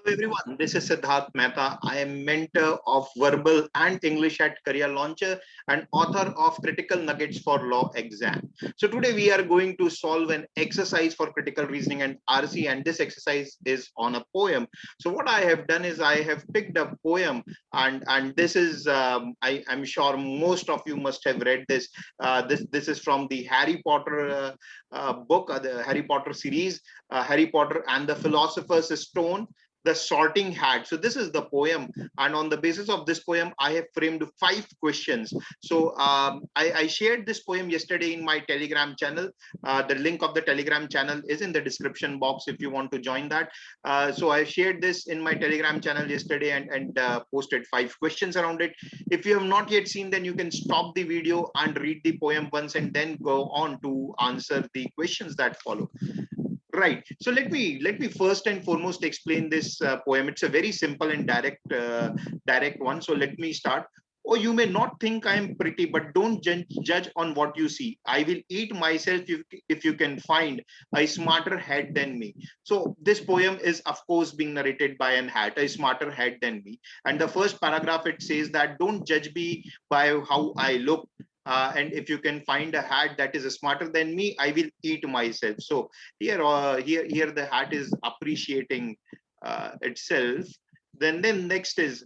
Hello everyone, this is Siddharth Mehta. I am mentor of verbal and English at Career Launcher and author of Critical Nuggets for Law Exam. So today we are going to solve an exercise for critical reasoning and RC, and this exercise is on a poem. So what I have done is I have picked a poem, and this is I'm sure most of you must have read this. This is from the Harry Potter book, the Harry Potter series, Harry Potter and the Philosopher's Stone, the sorting hat. So this is the poem, and on the basis of this poem I have framed 5 questions. So I shared this poem yesterday in my Telegram channel. The link of the Telegram channel is in the description box if you want to join that. So I shared this in my Telegram channel yesterday and posted 5 questions around it. If you have not yet seen, then you can stop the video and read the poem once and then go on to answer the questions that follow. Right. So let me first and foremost explain this poem. It's a very simple and direct one. So let me start. Oh, you may not think I am pretty, but don't judge on what you see. I will eat myself if you can find a smarter head than me. So this poem is, of course, being narrated by an hat, a smarter head than me. And the first paragraph, it says that don't judge me by how I look, and if you can find a hat that is smarter than me, I will eat myself. So here the hat is appreciating itself. Then next is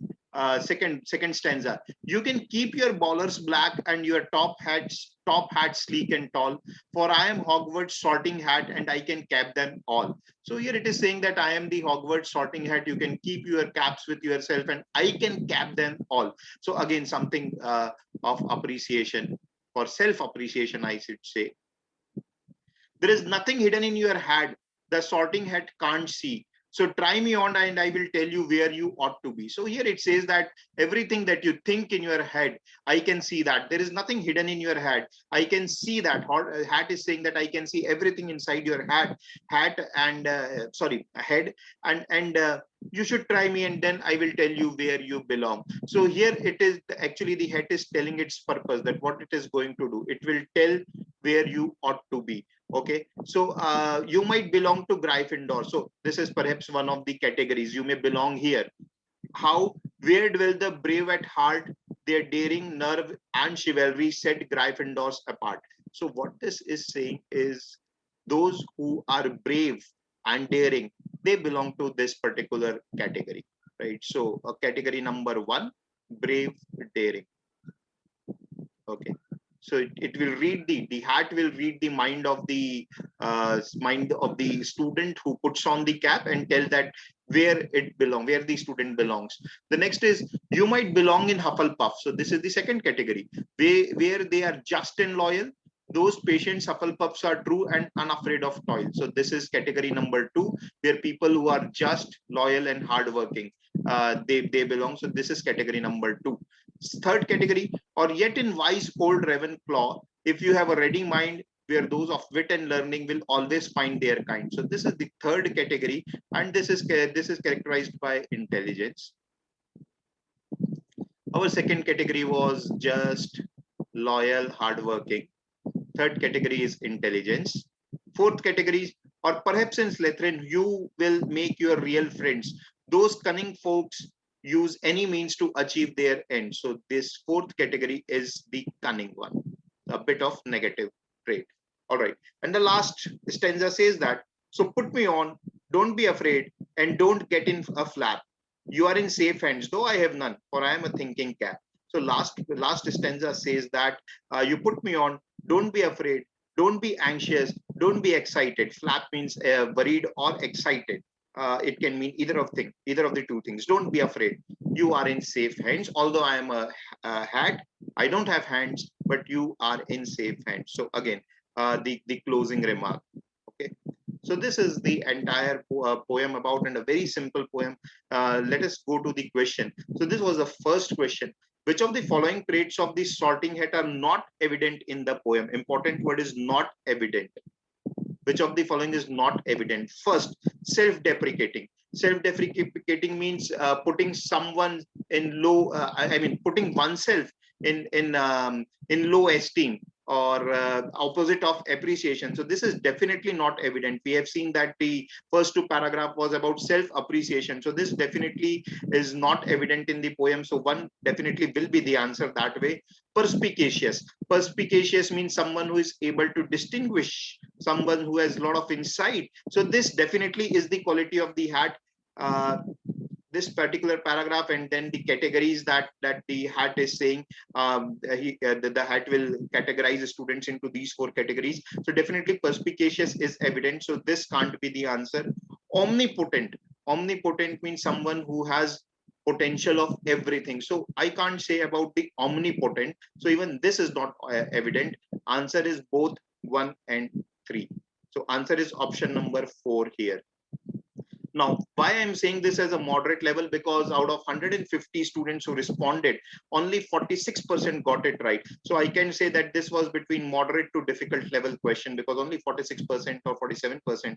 second stanza. You can keep your ballers black and your top hat sleek and tall, for I am Hogwarts sorting hat and I can cap them all. So here it is saying that I am the Hogwarts sorting hat. You can keep your caps with yourself and I can cap them all. So again, something of appreciation, for self appreciation, I should say. There is nothing hidden in your head the sorting hat can't see. So try me on and I will tell you where you ought to be. So here it says that everything that you think in your head, I can see that. There is nothing hidden in your head. I can see that. Hat is saying that I can see everything inside your hat and sorry, head, and you should try me and then I will tell you where you belong. So here it is actually the hat is telling its purpose, that what it is going to do. It will tell where you ought to be. Okay, so you might belong to Gryffindor. So this is perhaps one of the categories. You may belong here. How? Where dwell the brave at heart? Their daring, nerve, and chivalry set Gryffindors apart. So what this is saying is those who are brave and daring, they belong to this particular category, right? So category number 1, brave, daring. Okay, so it will read the hat will read the mind of the student who puts on the cap and tell that where the student belongs. The next is you might belong in Hufflepuff. So this is the second category, where they are just and loyal. Those patient Hufflepuffs are true and unafraid of toil. So this is category number 2, where people who are just, loyal, and hardworking, they belong. So this is category number 2. Third category, or yet in wise old Ravenclaw, if you have a ready mind, where those of wit and learning will always find their kind. So this is the third category, and this is characterized by intelligence. Our second category was just, loyal, hardworking. Third category is intelligence. Fourth category, or perhaps in Slytherin, you will make your real friends. Those cunning folks use any means to achieve their end. So this fourth category is the cunning one, a bit of negative trait. All right. And the last stanza says that, so put me on, don't be afraid, and don't get in a flap. You are in safe hands, though I have none, for I am a thinking cap. So last stanza says that you put me on, don't be afraid, don't be anxious, don't be excited. Flap means worried or excited. It can mean either of the two things. Don't be afraid. You are in safe hands. Although I am a hat, I don't have hands, but you are in safe hands. So again, the closing remark. Okay. So this is the entire poem about, and a very simple poem. Let us go to the question. So this was the first question. Which of the following traits of the sorting hat are not evident in the poem? Important word is not evident. Which of the following is not evident? First, self-deprecating. Self-deprecating means putting someone in low. I mean, putting oneself in low esteem. or opposite of appreciation. So this is definitely not evident. We have seen that the first two paragraph was about self appreciation. So this definitely is not evident in the poem. So one definitely will be the answer that way. Perspicacious. Perspicacious means someone who is able to distinguish, someone who has a lot of insight. So this definitely is the quality of the hat. Uh, this particular paragraph, and then the categories that the hat is saying, the hat will categorize students into these four categories. So definitely perspicacious is evident, so this can't be the answer. Omnipotent. Omnipotent means someone who has potential of everything, so I can't say about the omnipotent, so even this is not evident. Answer is both 1 and 3. So answer is option number 4 here. Now, why I'm saying this as a moderate level, because out of 150 students who responded, only 46% got it right. So I can say that this was between moderate to difficult level question, because only 46% or 47%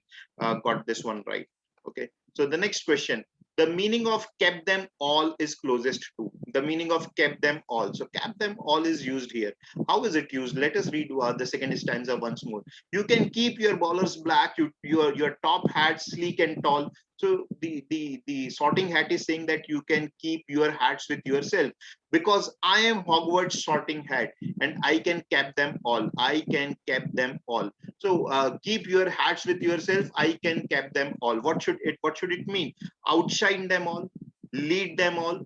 got this one right. Okay. So the next question, the meaning of kept them all is closest to. The meaning of kept them all. So kept them all is used here. How is it used? Let us read the second stanza once more. You can keep your ballers black, your top hat sleek and tall. So the sorting hat is saying that you can keep your hats with yourself, because I am Hogwarts sorting hat and I can cap them all. I can cap them all. So keep your hats with yourself. I can cap them all. What should it mean? Outshine them all, lead them all,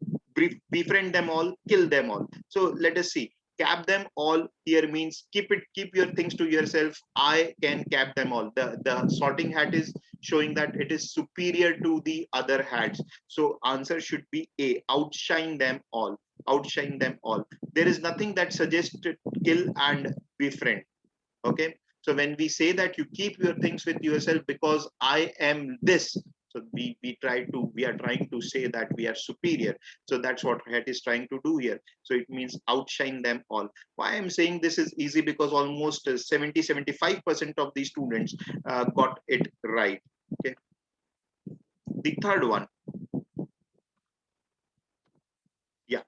befriend them all, kill them all. So let us see. Cap them all here means keep your things to yourself. I can cap them all. The sorting hat is showing that it is superior to the other hats. So answer should be A, outshine them all. Outshine them all. There is nothing that suggests kill and befriend. Okay. So when we say that you keep your things with yourself because I am this, so we are trying to say that we are superior. So that's what hat is trying to do here. So it means outshine them all. Why I'm saying this is easy, because almost 75% of the students got it right. Okay. The third one. Yeah.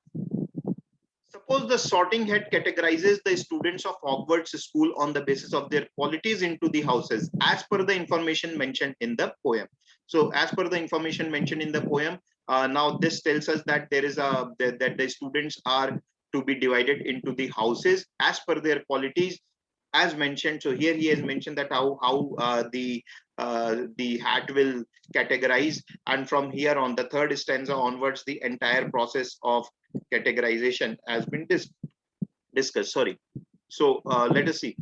Suppose the sorting hat categorizes the students of Hogwarts school on the basis of their qualities into the houses, as per the information mentioned in the poem. So as per the information mentioned in the poem, now this tells us that there is that the students are to be divided into the houses as per their qualities, as mentioned. So here he has mentioned that how the hat will categorize, and from here on the third stanza onwards, the entire process of categorization has been discussed. Sorry. So let us see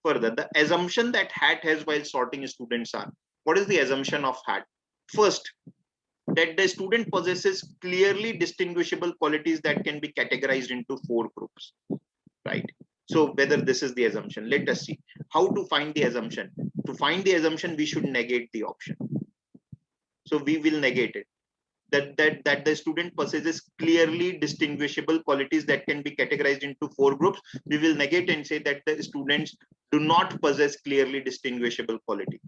further. The assumption that hat has while sorting students are. What is the assumption of hat? First, that the student possesses clearly distinguishable qualities that can be categorized into four groups, right? So whether this is the assumption, let us see how to find the assumption. To find the assumption, we should negate the option. So we will negate it. That the student possesses clearly distinguishable qualities that can be categorized into four groups. We will negate and say that the students do not possess clearly distinguishable quality.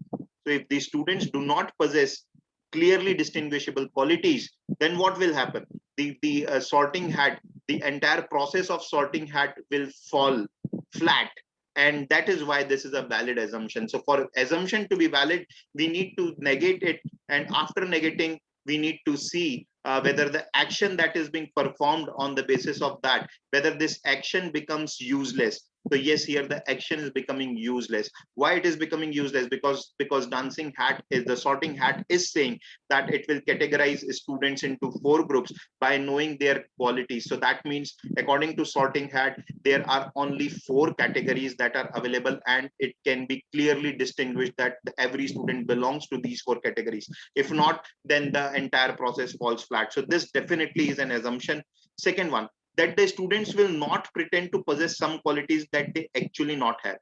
So if the students do not possess clearly distinguishable qualities, then what will happen? The sorting hat, the entire process of sorting hat will fall flat, and that is why this is a valid assumption. So for assumption to be valid, we need to negate it, and after negating, we need to see whether the action that is being performed on the basis of that, whether this action becomes useless. So yes, here the action is becoming useless. Why it is becoming useless? Because dancing hat is, the sorting hat is saying that it will categorize students into four groups by knowing their qualities. So that means according to sorting hat, there are only four categories that are available, and it can be clearly distinguished that every student belongs to these four categories. If not, then the entire process falls flat. So this definitely is an assumption. Second one, that the students will not pretend to possess some qualities that they actually not have.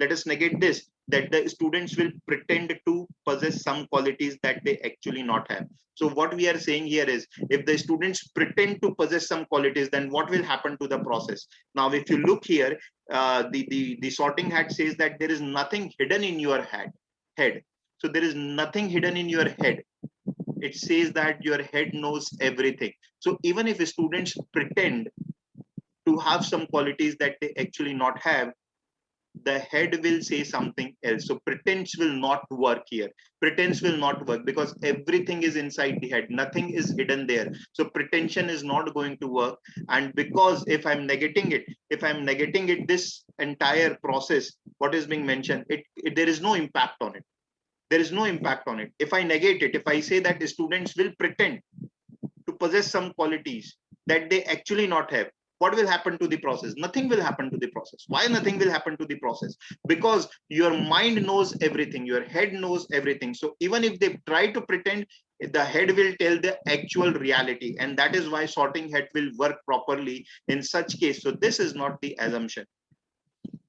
Let us negate this, that the students will pretend to possess some qualities that they actually not have. So what we are saying here is, if the students pretend to possess some qualities, then what will happen to the process? Now if you look here, the sorting hat says that there is nothing hidden in your head. So there is nothing hidden in your head. It says that your head knows everything. So even if students pretend to have some qualities that they actually not have, the head will say something else. So pretense will not work here. Pretense will not work because everything is inside the head. Nothing is hidden there. So pretension is not going to work. And because if I'm negating it, this entire process, what is being mentioned, there is no impact on it. There is no impact on it. If I negate it, if I say that students will pretend to possess some qualities that they actually not have, what will happen to the process? Nothing will happen to the process. Why nothing will happen to the process? Because your mind knows everything, your head knows everything. So even if they try to pretend, the head will tell the actual reality, and that is why sorting head will work properly in such case. So this is not the assumption.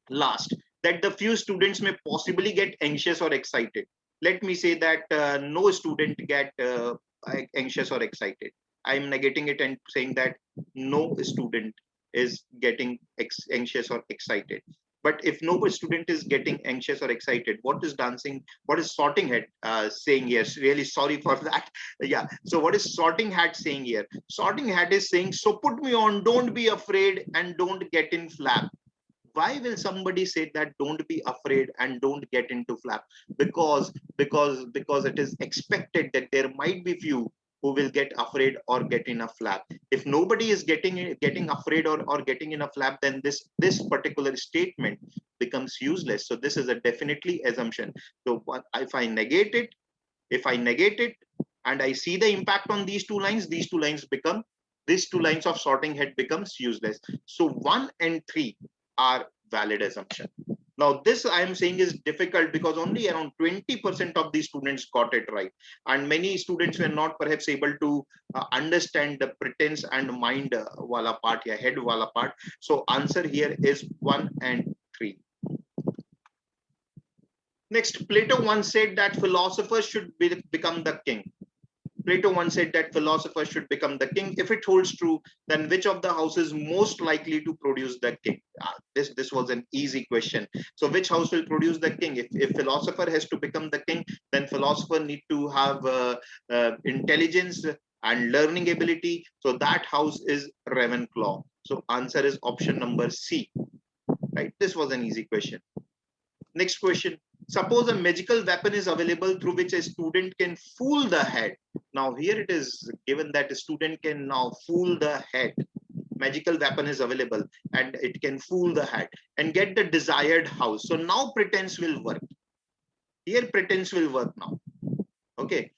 Last, that the few students may possibly get anxious or excited. Let me say that no student get anxious or excited. I'm negating it and saying that no student is getting anxious or excited. But if no student is getting anxious or excited, what is sorting head saying here? Really sorry for that. Yeah, so what is sorting hat saying here? Sorting hat is saying, so put me on, don't be afraid and don't get in flap. Why will somebody say that don't be afraid and don't get into flap? Because it is expected that there might be few who will get afraid or get in a flap. If nobody is getting afraid or getting in a flap, then this particular statement becomes useless. So this is a definitely assumption. So if I negate it and I see the impact on these two lines of sorting head becomes useless. So 1 and 3 are valid assumption. Now this I am saying is difficult because only around 20% of the students got it right, and many students were not perhaps able to understand the pretense and mind wala part, yeah, head wala part. So answer here is 1 and 3. Next, Plato once said that philosophers should become the king. Plato once said that philosophers should become the king. If it holds true, then which of the houses most likely to produce the king? This was an easy question. So which house will produce the king? If philosopher has to become the king, then philosopher need to have intelligence and learning ability. So that house is Ravenclaw. So answer is option number C. Right? This was an easy question. Next question. Suppose a magical weapon is available through which a student can fool the head. Now here it is given that a student can now fool the head. Magical weapon is available and it can fool the head and get the desired house. So now pretense will work. Here pretense will work now. Okay.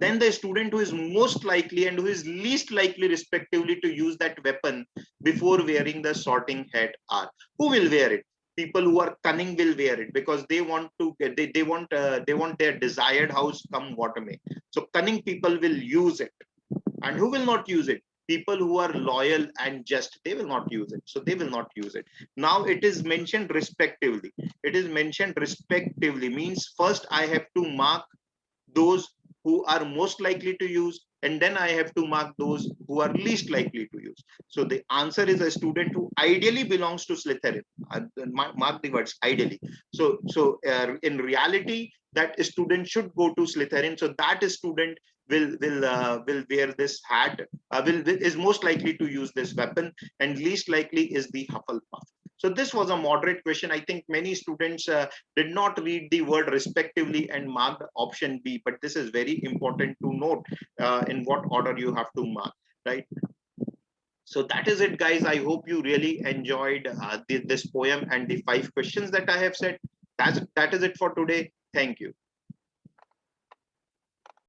Then the student who is most likely and who is least likely respectively to use that weapon before wearing the sorting hat are. Who will wear it? People who are cunning will wear it because they want to get they want their desired house come what may. So cunning people will use it. And who will not use it? People who are loyal and just, they will not use it. So they will not use it. Now it is mentioned respectively. It is mentioned respectively means first I have to mark those who are most likely to use, and then I have to mark those who are least likely to use. So the answer is a student who ideally belongs to Slytherin. Mark the words ideally. So in reality, that student should go to Slytherin. So that student will wear this hat. Is most likely to use this weapon, and least likely is the Hufflepuff. So this was a moderate question. I think many students did not read the word respectively and marked option B, but this is very important to note in what order you have to mark, right? So that is it, guys. I hope you really enjoyed this poem and the 5 questions that I have said. That is it for today. Thank you.